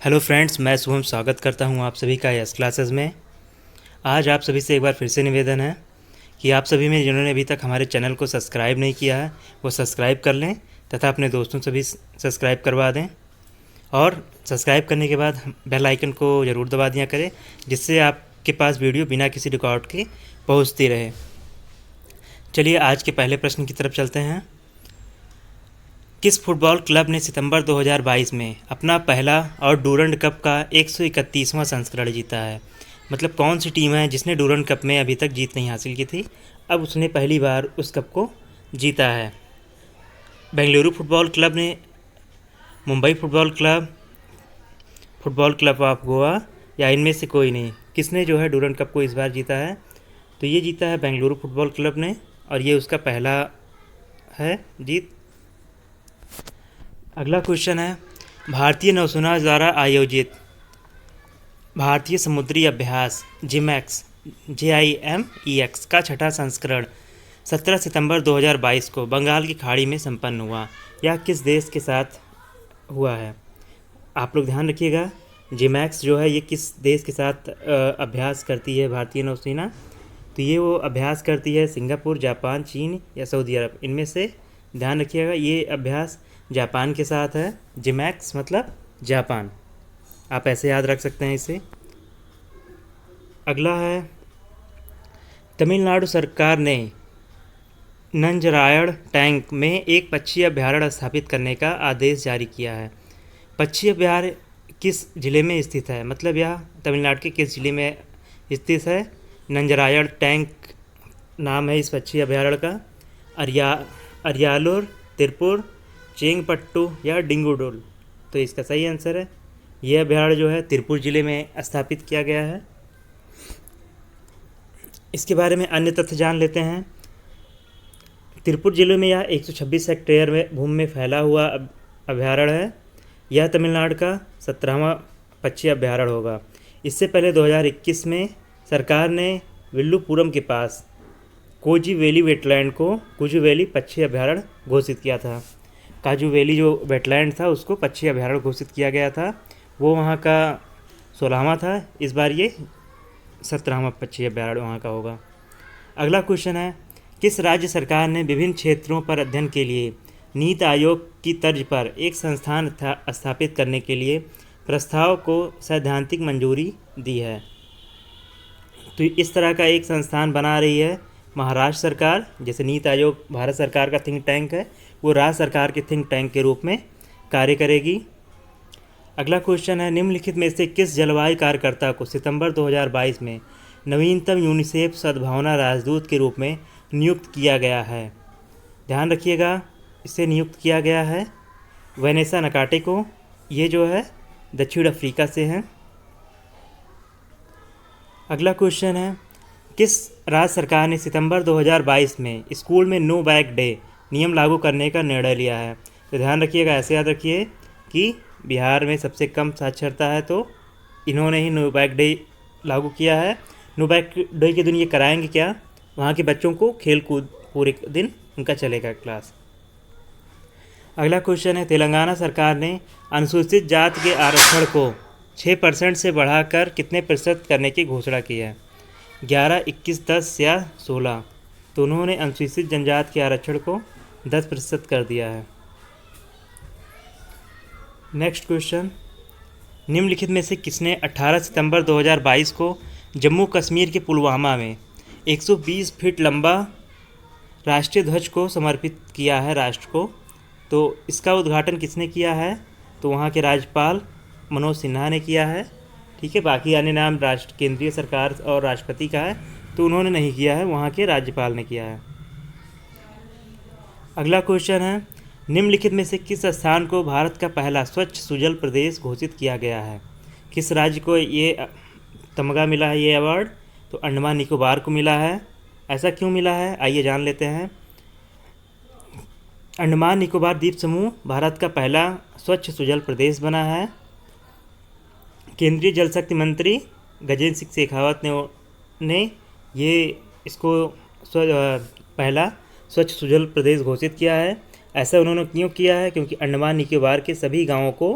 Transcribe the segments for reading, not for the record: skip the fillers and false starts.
Hello friends, मैं शुभम स्वागत करता हूं आप सभी का यस क्लासेस में। आज आप सभी से एक बार फिर से निवेदन है कि आप सभी में जिन्होंने अभी तक हमारे चैनल को सब्सक्राइब नहीं किया है वो सब्सक्राइब कर लें तथा अपने दोस्तों से भी सब्सक्राइब करवा दें। और सब्सक्राइब करने के बाद बेल आइकन को ज़रूर दबा दिया करें, जिससे आपके पास वीडियो बिना किसी रिकॉर्ड के पहुँचती रहे। चलिए आज के पहले प्रश्न की तरफ चलते हैं। किस फुटबॉल क्लब ने सितंबर 2022 में अपना पहला और डूरंड कप का 131वां संस्करण जीता है? मतलब कौन सी टीम है जिसने डूरंड कप में अभी तक जीत नहीं हासिल की थी, अब उसने पहली बार उस कप को जीता है? बेंगलुरु फुटबॉल क्लब ने, Mumbai football club of Goa, या इनमें से कोई नहीं? किसने जो है डूरंड कप को इस बार जीता है? तो ये जीता है बेंगलुरु फुटबॉल क्लब ने, और ये उसका पहला है जीत। अगला क्वेश्चन है, भारतीय नौसेना द्वारा आयोजित भारतीय समुद्री अभ्यास जिमैक्स JIMEX का छठा संस्करण 17 सितंबर 2022 को बंगाल की खाड़ी में संपन्न हुआ। यह किस देश के साथ हुआ है? आप लोग ध्यान रखिएगा, जिमैक्स जो है ये किस देश के साथ अभ्यास करती है भारतीय नौसेना? तो ये वो अभ्यास करती है सिंगापुर, जापान, चीन या सऊदी अरब, इनमें से ध्यान रखिएगा। ये अभ्यास जापान के साथ है। जिमैक्स मतलब जापान, आप ऐसे याद रख सकते हैं इसे। अगला है, तमिलनाडु सरकार ने नंजरायण टैंक में एक पक्षी अभयारण्य स्थापित करने का आदेश जारी किया है। पक्षी अभयारण्य किस जिले में स्थित है? मतलब यह तमिलनाडु के किस जिले में स्थित है? नंजरायण टैंक नाम है इस पक्षी अभयारण्य का। अरियालूर, तिरुपुर, चेंगपट्टू या डिंगुडोल? तो इसका सही आंसर है, यह अभयारण्य जो है तिरुपुर जिले में स्थापित किया गया है। इसके बारे में अन्य तथ्य जान लेते हैं। तिरुपुर जिले में यह 126 हेक्टेयर में भूमि में फैला हुआ अभयारण्य है। यह तमिलनाडु का 17वां पक्षी अभयारण्य होगा। इससे पहले 2021 में सरकार ने विल्लुपुरम के पास कोजुवेली वेटलैंड को कोजुवेली पक्षी अभयारण्य घोषित किया था। काजूवेली जो वेटलैंड था उसको पक्षी अभयारण्य घोषित किया गया था, वो वहाँ का 16वां था। इस बार ये 17वां पक्षी अभयारण्य वहाँ का होगा। अगला क्वेश्चन है, किस राज्य सरकार ने विभिन्न क्षेत्रों पर अध्ययन के लिए नीति आयोग की तर्ज पर एक संस्थान स्थापित करने के लिए प्रस्ताव को सैद्धांतिक मंजूरी दी है? तो इस तरह का एक संस्थान बना रही है महाराष्ट्र सरकार। जैसे नीति आयोग भारत सरकार का थिंक टैंक है, वो राज्य सरकार के थिंक टैंक के रूप में कार्य करेगी। अगला क्वेश्चन है, निम्नलिखित में से किस जलवायु कार्यकर्ता को सितंबर 2022 में नवीनतम यूनिसेफ सद्भावना राजदूत के रूप में नियुक्त किया गया है? ध्यान रखिएगा, इसे नियुक्त किया गया है वैनेसा नकाटे को। ये जो है दक्षिण अफ्रीका से हैं। अगला क्वेश्चन है, किस राज्य सरकार ने सितंबर 2022 में स्कूल में नो बैग डे नियम लागू करने का निर्णय लिया है? तो ध्यान रखिएगा, ऐसे याद रखिए कि बिहार में सबसे कम साक्षरता है, तो इन्होंने ही नो बैग डे लागू किया है। नो बैग डे के दिन ये कराएंगे क्या? वहाँ के बच्चों को खेल कूद पूरे दिन उनका चलेगा क्लास। अगला क्वेश्चन है, तेलंगाना सरकार ने अनुसूचित जाति के आरक्षण को 6% से बढ़ाकर कितने प्रतिशत करने की घोषणा की है? 11, 21, 10 या 16? तो उन्होंने अनुसूचित जनजाति के आरक्षण को 10% कर दिया है। नेक्स्ट क्वेश्चन, निम्नलिखित में से किसने 18 सितंबर 2022 को जम्मू कश्मीर के पुलवामा में 120 फीट लंबा राष्ट्रीय ध्वज को समर्पित किया है राष्ट्र को? तो इसका उद्घाटन किसने किया है? तो वहाँ के राज्यपाल मनोज सिन्हा ने किया है। ठीक है, बाकी अन्य नाम राष्ट्र केंद्रीय सरकार और राष्ट्रपति का है, तो उन्होंने नहीं किया है, वहाँ के राज्यपाल ने किया है। अगला क्वेश्चन है, निम्नलिखित में से किस स्थान को भारत का पहला स्वच्छ सुजल प्रदेश घोषित किया गया है? किस राज्य को ये तमगा मिला है, ये अवार्ड? तो अंडमान निकोबार को मिला है। ऐसा क्यों मिला है, आइए जान लेते हैं। अंडमान निकोबार द्वीप समूह भारत का पहला स्वच्छ सुजल प्रदेश बना है। केंद्रीय जल शक्ति मंत्री गजेंद्र सिंह शेखावत ने ये इसको पहला स्वच्छ सुजल प्रदेश घोषित किया है। ऐसा उन्होंने क्यों किया है? क्योंकि अंडमान निकोबार के सभी गांवों को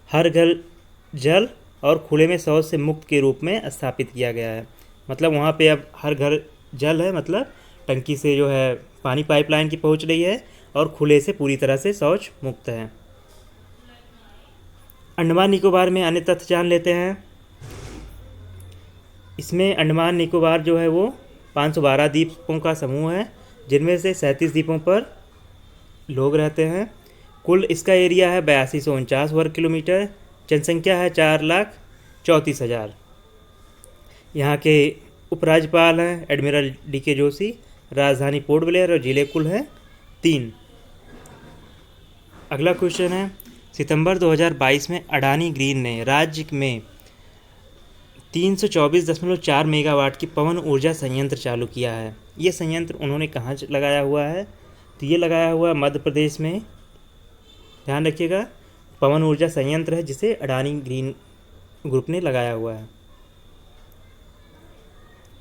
हर घर जल और खुले में शौच से मुक्त के रूप में स्थापित किया गया है। मतलब वहाँ पे अब हर घर जल है, मतलब टंकी से जो है पानी पाइपलाइन की पहुँच रही है और खुले से पूरी तरह से शौच मुक्त है। अंडमान निकोबार में अन्य तथ्य जान लेते हैं। इसमें अंडमान निकोबार जो है वो 512 द्वीपों का समूह है, जिनमें से 37 द्वीपों पर लोग रहते हैं। कुल इसका एरिया है 8249 वर्ग किलोमीटर। जनसंख्या है 4,34,000। यहाँ के उपराज्यपाल हैं एडमिरल DK जोशी। राजधानी पोर्ट ब्लेयर और जिले कुल हैं 3। अगला क्वेश्चन है, सितंबर 2022 में अडानी ग्रीन ने राज्य में 324.4 मेगावाट की पवन ऊर्जा संयंत्र चालू किया है। ये संयंत्र उन्होंने कहाँ लगाया हुआ है? तो ये लगाया हुआ है मध्य प्रदेश में। ध्यान रखिएगा, पवन ऊर्जा संयंत्र है जिसे अडानी ग्रीन ग्रुप ने लगाया हुआ है।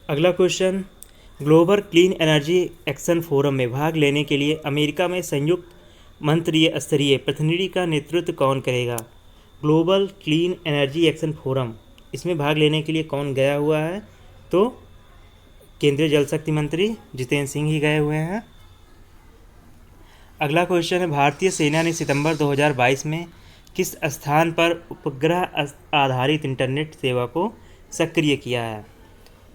अगला question, global clean energy action forum में भाग लेने के लिए अमेरिका में संयुक्त मंत्रिय स्तरीय प्रतिनिधि का नेतृत्व कौन करेगा? Global clean energy action forum, इसमें भाग लेने के लिए कौन गया हुआ है? तो केंद्रीय जल शक्ति मंत्री जितेंद्र सिंह ही गए हुए हैं। अगला क्वेश्चन है, भारतीय सेना ने सितंबर 2022 में किस स्थान पर उपग्रह आधारित इंटरनेट सेवा को सक्रिय किया है?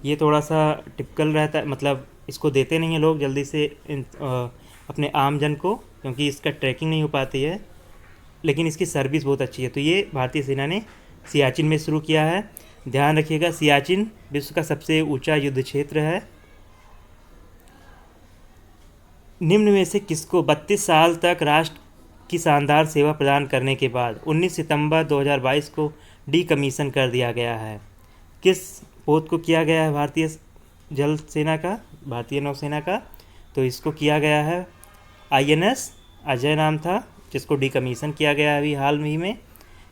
ये थोड़ा सा टिपिकल रहता है, मतलब इसको देते नहीं हैं लोग जल्दी से अपने आम जन को, क्योंकि इसका ट्रैकिंग नहीं हो पाती है, लेकिन इसकी सर्विस बहुत अच्छी है। तो ये भारतीय सेना ने सियाचिन में शुरू किया है। ध्यान रखिएगा, सियाचिन विश्व का सबसे ऊंचा युद्ध क्षेत्र है। निम्न में से किसको 32 साल तक राष्ट्र की शानदार सेवा प्रदान करने के बाद 19 सितंबर 2022 को डीकमीशन कर दिया गया है? किस पोत को किया गया है भारतीय जल सेना का, भारतीय नौसेना का? तो इसको किया गया है INS अजय नाम था, जिसको डीकमीशन किया गया है अभी हाल ही में।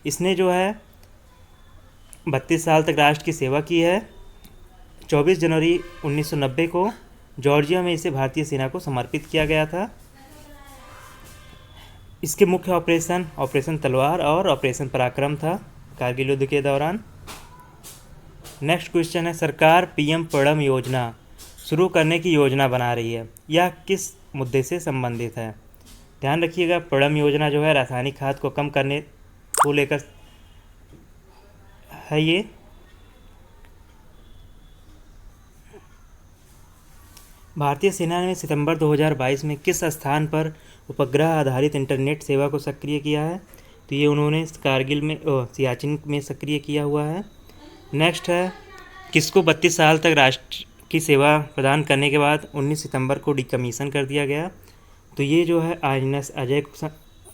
इसने जो है 32 साल तक राष्ट्र की सेवा की है। 24 जनवरी 1990 को जॉर्जिया में इसे भारतीय सेना को समर्पित किया गया था। इसके मुख्य ऑपरेशन तलवार और ऑपरेशन पराक्रम था कारगिल युद्ध के दौरान। नेक्स्ट क्वेश्चन है, सरकार PM पड़म योजना शुरू करने की योजना बना रही है, यह किस मुद्दे से संबंधित है? ध्यान रखिएगा, पड़म योजना जो है रासायनिक खाद को कम करने को लेकर है। ये भारतीय सेना ने सितंबर 2022 में किस स्थान पर उपग्रह आधारित इंटरनेट सेवा को सक्रिय किया है? तो ये उन्होंने कारगिल में सियाचिन में सक्रिय किया हुआ है। नेक्स्ट है, किसको 32 साल तक राष्ट्र की सेवा प्रदान करने के बाद 19 सितंबर को डीकमीशन कर दिया गया? तो ये जो है INS अजय को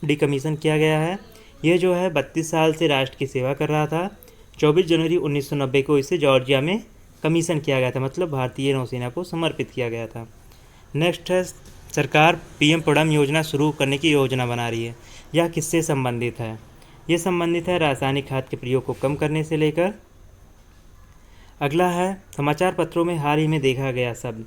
डीकमीशन किया गया है। ये जो है 32 साल से राष्ट्र की सेवा कर रहा था। 24 जनवरी 1990 को इसे जॉर्जिया में कमीशन किया गया था, मतलब भारतीय नौसेना को समर्पित किया गया था। नेक्स्ट है, सरकार PM पड़म योजना शुरू करने की योजना बना रही है, यह किससे संबंधित है? ये संबंधित है रासायनिक खाद के प्रयोग को कम करने से लेकर। अगला है, समाचार पत्रों में हाल ही में देखा गया शब्द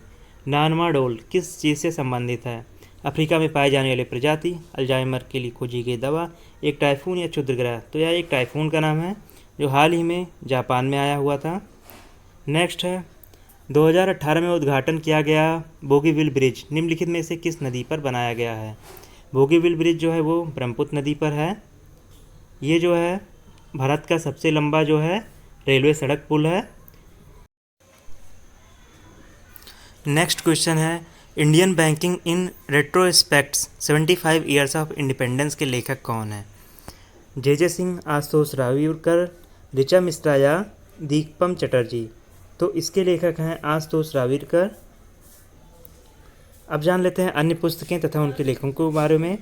नानमाडोल किस चीज़ से संबंधित है? अफ्रीका में पाए जाने वाले प्रजाति, अल्जाइमर के लिए खोजी गई दवा, एक टाइफून या क्षुद्रग्रह? तो यह एक टाइफून का नाम है जो हाल ही में जापान में आया हुआ था। नेक्स्ट है, 2018 में उद्घाटन किया गया बोगीबिल ब्रिज निम्नलिखित में से किस नदी पर बनाया गया है? बोगीबिल ब्रिज जो है वो ब्रह्मपुत्र नदी पर है। ये जो है भारत का सबसे लंबा जो है रेलवे सड़क पुल है। नेक्स्ट क्वेश्चन है, Indian banking in retrospects 75 years of independence के लेखक कौन है? JJ सिंह, आशुतोष रावीरकर, ऋचा मिश्रा या दीपम चटर्जी? तो इसके लेखक हैं आशुतोष रावीरकर। अब जान लेते हैं अन्य पुस्तकें तथा उनके लेखकों के बारे में।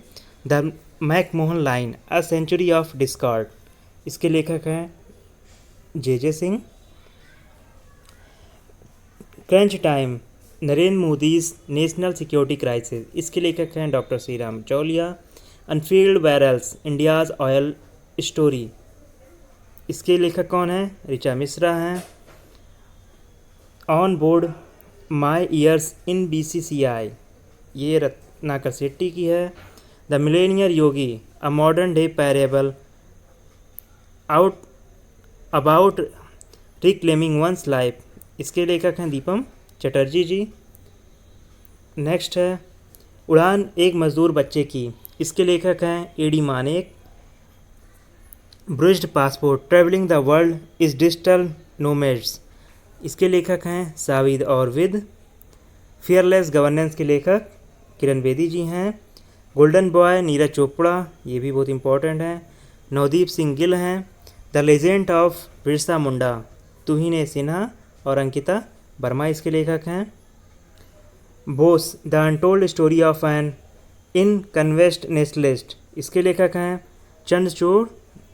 The McMahon line, a century of discord, इसके लेखक हैं JJ Singh. Crunch time, Narendra Modi's national security crisis, इसके लेखक हैं doctor Shriram Chaulia. Unfilled barrels, India's oil story, इसके लेखक कौन हैं? ऋचा मिश्रा हैं। On board my years in BCCI, ये रत्नाकर शेट्टी की है। The millionaire yogi, a modern day parable about reclaiming one's life, इसके लेखक हैं दीपम चटर्जी जी। नेक्स्ट है उड़ान एक मज़दूर बच्चे की, इसके लेखक हैं Adi Manek. Bridged passport, travelling the world is digital nomads, इसके लेखक हैं साविद और विद। फियरलेस गवर्नेंस के लेखक किरण बेदी जी हैं। गोल्डन बॉय नीरज चोपड़ा, ये भी बहुत इंपॉर्टेंट है, नवदीप सिंह गिल हैं। The legend of Birsa Munda, Tuhin Sinha और अंकिता वर्मा, इसके लेखक हैं। Bose the untold story of an inconvenient nationalist, इसके लेखक हैं चंद्रचूड़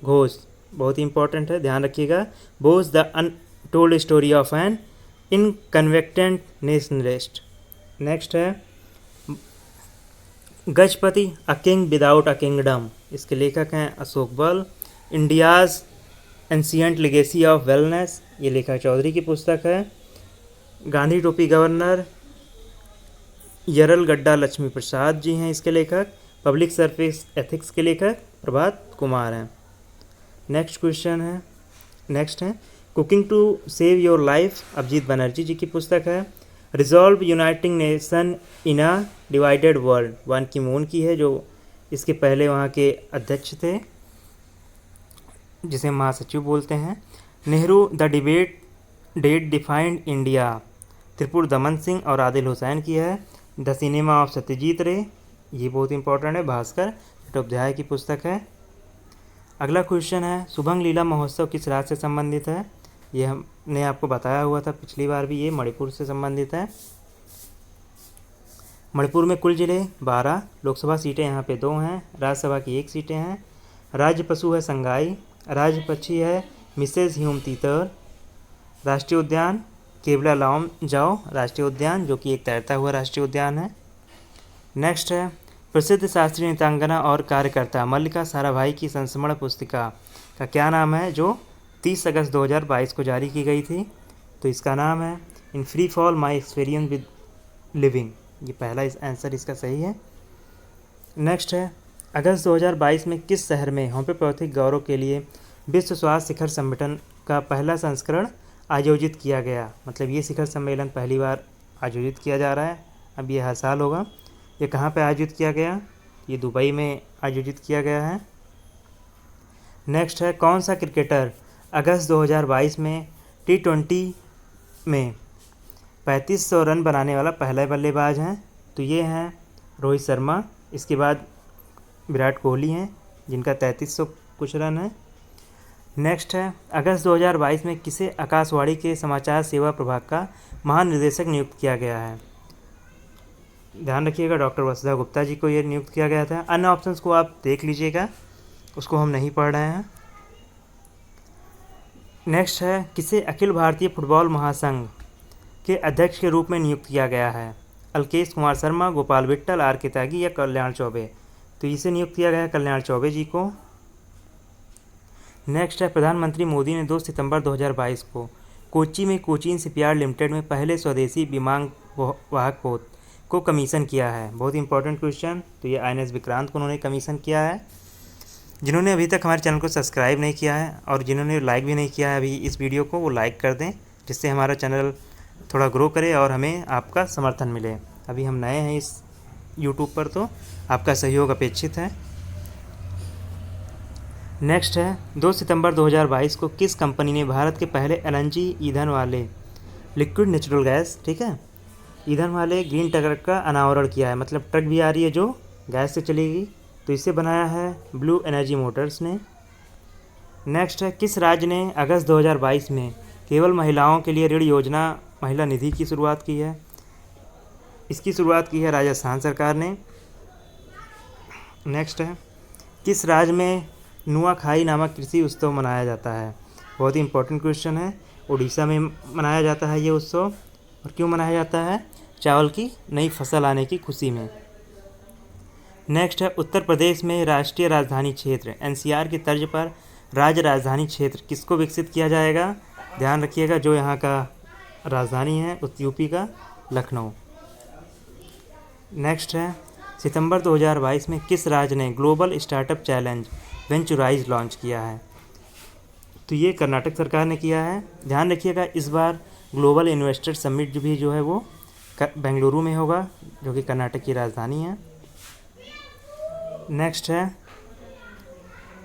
घोष, बहुत ही इंपॉर्टेंट है, ध्यान रखिएगा। Bose the untold story of an inconvenient nationalist. Next है Gajapati a king without a kingdom, इसके लेखक हैं Ashok Bal. India's ancient legacy of wellness, ये लेखा चौधरी की पुस्तक है। गांधी टोपी गवर्नर यरलगड्डा लक्ष्मी प्रसाद जी हैं इसके लेखक। पब्लिक सर्विस एथिक्स के लेखक प्रभात कुमार हैं। नेक्स्ट है cooking to save your life, Abhijit Banerjee ji की पुस्तक है। Resolve uniting nation in a divided world, Ban Ki moon की है, जो इसके पहले वहाँ के अध्यक्ष थे, जिसे महासचिव बोलते हैं। Nehru the debate that defined India, Tripurdaman Singh और आदिल हुसैन की है। द सिनेमा ऑफ सत्यजीत रे, ये बहुत इंपॉर्टेंट है, भास्कर चट्टोपाध्याय की पुस्तक है। अगला क्वेश्चन है शुभंग लीला महोत्सव किस राज्य से संबंधित है, ये हमने आपको बताया हुआ था पिछली बार भी, ये मणिपुर से संबंधित है। मणिपुर में कुल जिले 12, लोकसभा सीटें यहाँ पे 2 हैं, राज्यसभा की 1 सीटें हैं। राज्य पशु है संगाई, राज्य पक्षी है मिसेज ह्यूम तीतर। राष्ट्रीय उद्यान केवला लाम जाओ राष्ट्रीय उद्यान, जो कि एक तैरता हुआ राष्ट्रीय उद्यान है। नेक्स्ट है प्रसिद्ध शास्त्रीय नृत्यांगना और कार्यकर्ता मल्लिका साराभाई की संस्मरण पुस्तिका का क्या नाम है, जो 30 अगस्त 2022 को जारी की गई थी। तो इसका नाम है in free fall my experience with living, ये पहला आंसर इसका सही है। नेक्स्ट है अगस्त 2022 में किस शहर में होम्योपैथिक गौरव के लिए विश्व स्वास्थ्य शिखर संगठन का पहला संस्करण आयोजित किया गया, मतलब ये शिखर सम्मेलन पहली बार आयोजित किया जा रहा है, अब ये हर साल होगा। ये कहाँ पे आयोजित किया गया, ये दुबई में आयोजित किया गया है। नेक्स्ट है कौन सा क्रिकेटर अगस्त 2022 में T20 में 3500 रन बनाने वाला पहला बल्लेबाज हैं, तो ये हैं रोहित शर्मा। इसके बाद विराट कोहली हैं जिनका 3300 कुछ रन है। नेक्स्ट है अगस्त 2022 में किसे आकाशवाणी के समाचार सेवा प्रभाग का महानिदेशक नियुक्त किया गया है, ध्यान रखिएगा डॉक्टर वसुधा गुप्ता जी को ये नियुक्त किया गया था। अन्य ऑप्शंस को आप देख लीजिएगा, उसको हम नहीं पढ़ रहे हैं। नेक्स्ट है किसे अखिल भारतीय फुटबॉल महासंघ के अध्यक्ष के रूप में नियुक्त किया गया है, अलकेश कुमार शर्मा, गोपाल विट्ठल, आर के त्यागी या कल्याण चौबे, तो इसे नियुक्त किया गया है कल्याण चौबे जी को। नेक्स्ट है प्रधानमंत्री मोदी ने 2 सितंबर 2022 को कोच्चि में कोचीन शिपयार्ड लिमिटेड में पहले स्वदेशी विमान वाहक पोत को कमीशन किया है, बहुत इंपॉर्टेंट क्वेश्चन। तो ये INS विक्रांत को उन्होंने कमीशन किया है। जिन्होंने अभी तक हमारे चैनल को सब्सक्राइब नहीं किया है और जिन्होंने लाइक भी नहीं किया है अभी इस वीडियो को, वो लाइक कर दें, जिससे हमारा चैनल थोड़ा ग्रो करे और हमें आपका समर्थन मिले। अभी हम नए हैं इस यूट्यूब पर, तो आपका सहयोग अपेक्षित है। नेक्स्ट है 2 सितंबर 2022 को किस कंपनी ने भारत के पहले LNG ईंधन वाले लिक्विड नेचुरल गैस, ठीक है, ईंधन वाले ग्रीन ट्रक का अनावरण किया है, मतलब ट्रक भी आ रही है जो गैस से चलेगी, तो इसे बनाया है ब्लू एनर्जी मोटर्स ने। नेक्स्ट है किस राज्य ने अगस्त 2022 में केवल महिलाओं के लिए ऋण योजना महिला निधि की शुरुआत की है, इसकी शुरुआत की है राजस्थान सरकार ने। नेक्स्ट है किस राज्य में नुआखाई नामक कृषि उत्सव मनाया जाता है, बहुत ही इंपॉर्टेंट क्वेश्चन है। उड़ीसा में मनाया जाता है ये उत्सव, और क्यों मनाया जाता है, चावल की नई फसल आने की खुशी में। नेक्स्ट है उत्तर प्रदेश में राष्ट्रीय राजधानी क्षेत्र NCR की तर्ज पर राज्य राजधानी क्षेत्र किसको विकसित किया जाएगा, ध्यान रखिएगा जो यहाँ का राजधानी है यूपी का लखनऊ। नेक्स्ट है सितंबर 2022 में किस राज्य ने ग्लोबल स्टार्टअप चैलेंज वेंचुराइज लॉन्च किया है, तो ये कर्नाटक सरकार ने किया है। ध्यान रखिएगा इस बार ग्लोबल इन्वेस्टर समिट जो है वो बेंगलुरु में होगा, जो कि कर्नाटक की राजधानी है। नेक्स्ट है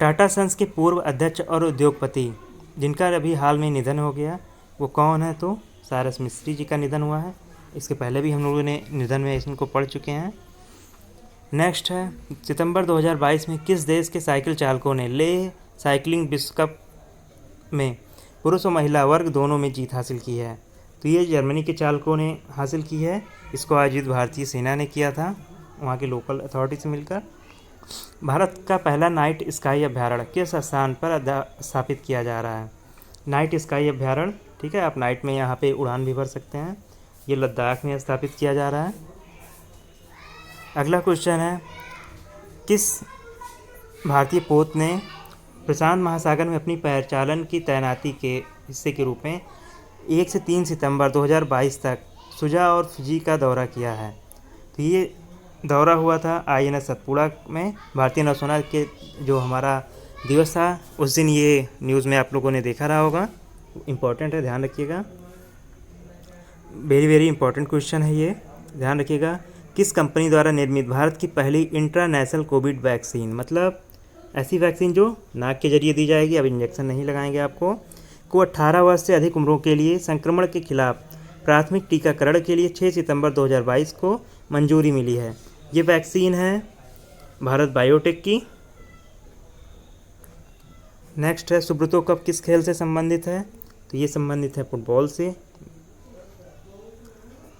टाटा सन्स के पूर्व अध्यक्ष और उद्योगपति जिनका अभी हाल में निधन हो गया, वो कौन है? तो सारस मिस्त्री जी का निधन हुआ है। इसके पहले भी हम लोगों ने निधन में इनको पढ़ चुके हैं। नेक्स्ट है सितंबर 2022 में किस देश के साइकिल चालकों ने लेह साइकिलिंग विश्व कप में पुरुष और महिला वर्ग दोनों में जीत हासिल की है? तो ये जर्मनी के चालकों ने हासिल की है। इसको आयोजित भारतीय सेना ने किया था, वहाँ के लोकल अथॉरिटी से मिलकर। भारत का पहला नाइट स्काई अभ्यारण्य किस स्थान पर स्थापित किया जा रहा है? नाइट स्काई अभ्यारण्य, ठीक है, आप नाइट में यहाँ पे उड़ान भी भर सकते हैं। ये लद्दाख में स्थापित किया जा रहा है। अगला क्वेश्चन है किस भारतीय पोत ने प्रशांत महासागर में अपनी परिचालन की तैनाती के हिस्से के रूप में 1 से 3 सितंबर 2022 तक सुजा और फिजी का दौरा किया है? तो ये दौरा हुआ था INS सतपुड़ा में। भारतीय नौसेना के जो हमारा दिवस था उस दिन ये न्यूज़ में आप लोगों ने देखा रहा होगा। इम्पॉर्टेंट है, ध्यान रखिएगा, वेरी वेरी इंपॉर्टेंट क्वेश्चन है ये, ध्यान रखिएगा। किस कंपनी द्वारा निर्मित भारत की पहली इंट्रानेशनल कोविड वैक्सीन, मतलब ऐसी वैक्सीन जो नाक के जरिए दी जाएगी, अब इंजेक्शन नहीं लगाएंगे आपको, को 18 वर्ष से अधिक उम्रों के लिए संक्रमण के खिलाफ प्राथमिक टीकाकरण के लिए 6 सितंबर 2022 को मंजूरी मिली है? ये वैक्सीन है भारत बायोटेक की। नेक्स्ट है सुब्रतो कप किस खेल से संबंधित है? तो ये संबंधित है फुटबॉल से।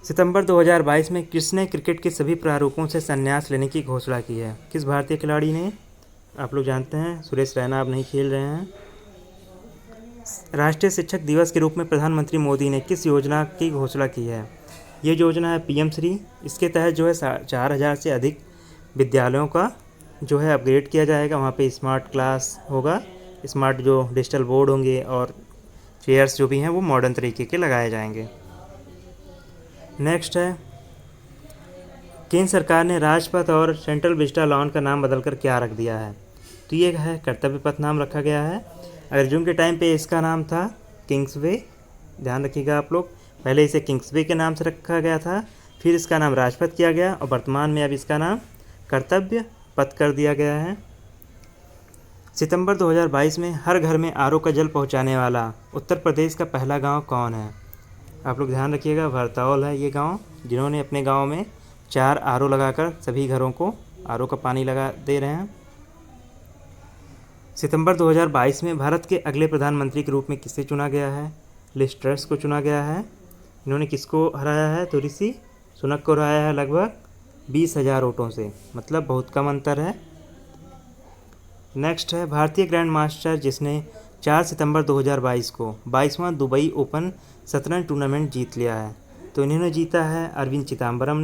सितंबर 2022 में किसने क्रिकेट के सभी प्रारूपों से संन्यास लेने की घोषणा की है? किस भारतीय खिलाड़ी ने? आप लोग जानते हैं सुरेश रैना अब नहीं खेल रहे हैं। राष्ट्रीय शिक्षक दिवस के रूप में प्रधानमंत्री मोदी ने किस योजना की घोषणा की है? ये योजना है PM श्री। इसके तहत जो है 4000 से अधिक विद्यालयों का जो है अपग्रेड किया जाएगा। वहाँ पे स्मार्ट क्लास होगा, स्मार्ट जो डिजिटल बोर्ड होंगे और चेयर्स जो भी हैं वो मॉडर्न तरीके के लगाए जाएंगे। नेक्स्ट है केंद्र सरकार ने राजपथ और सेंट्रल विस्टा लॉन का नाम बदलकर क्या रख दिया है? तो ये है कर्तव्य पथ नाम रखा गया है। अर्जुन के टाइम पे इसका नाम था किंग्सवे, ध्यान रखिएगा आप लोग। पहले इसे किंग्सवे के नाम से रखा गया था, फिर इसका नाम राजपथ किया गया और वर्तमान में अब इसका नाम कर्तव्य पथ कर दिया गया है। सितंबर 2022 में हर घर में RO का जल पहुंचाने वाला उत्तर प्रदेश का पहला गांव कौन है? आप लोग ध्यान रखिएगा, भरतौल है ये गांव, जिन्होंने अपने गांव में 4 RO लगाकर सभी घरों को RO का पानी लगा दे रहे हैं। सितंबर 2022 में भारत के अगले प्रधानमंत्री के रूप में किसे चुना गया है? लिज ट्रस को चुना गया है। इन्होंने किसको हराया है? तो ऋषि सुनक को हराया है लगभग 20,000 वोटों से, मतलब बहुत कम अंतर है। नेक्स्ट है भारतीय ग्रैंड मास्टर जिसने 4 सितंबर 2022 को 22वां दुबई ओपन शतरंज टूर्नामेंट जीत लिया है? तो इन्होंने जीता है अरविंद चिदम्बरम।